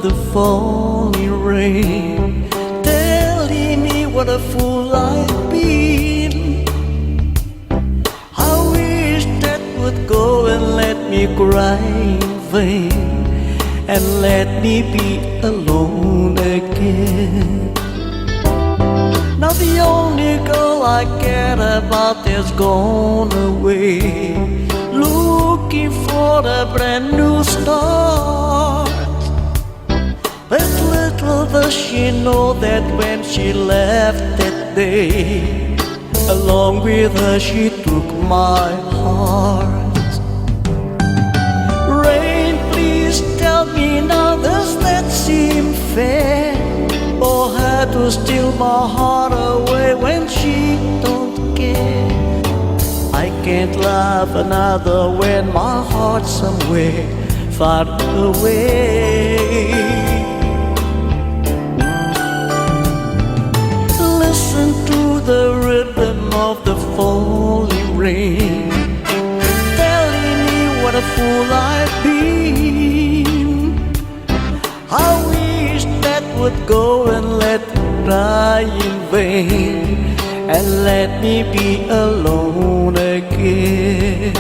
the falling rain, telling me what a fool I've been. I wish that would go and let me cry in vain, and let me be alone again. Now the only girl I cared about is gone away, looking for a brand new start. But little does she know that when she left that day, along with her she took my heart. Rain, please tell me now, does that seem fair? For her to steal my heart away when she don't care. I can't love another when my heart's somewhere far away. Listen to the rhythm of the falling rain, telling me what a fool I've been. I wish that would go and let me cry in vain, and let me be alone again.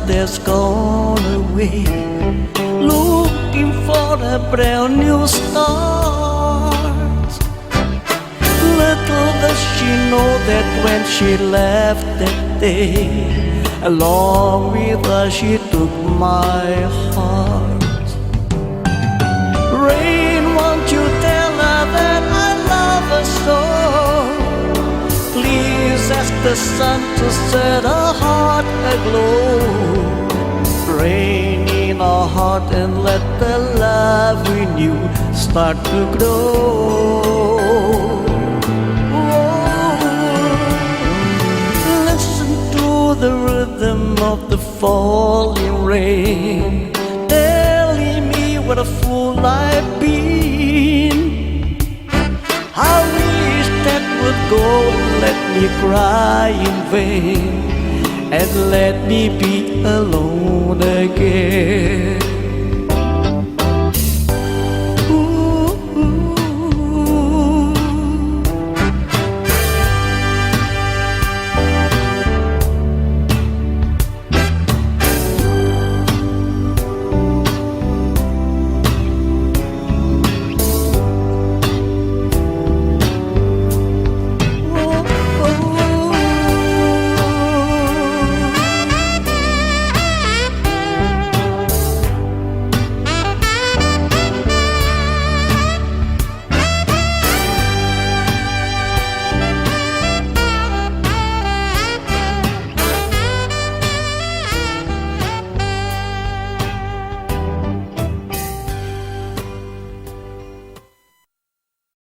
That's gone away, looking for a brand new start. Little does she know that when she left that day, along with her she took my heart. Rain, won't you tell her that I love her so? Please ask the sun to set her heart aglow. Rain in our heart and let the love we knew start to grow. Listen to the rhythm of the falling rain, telling me what a fool I've been. I wish that would go and let me cry in vain, and let me be alone again.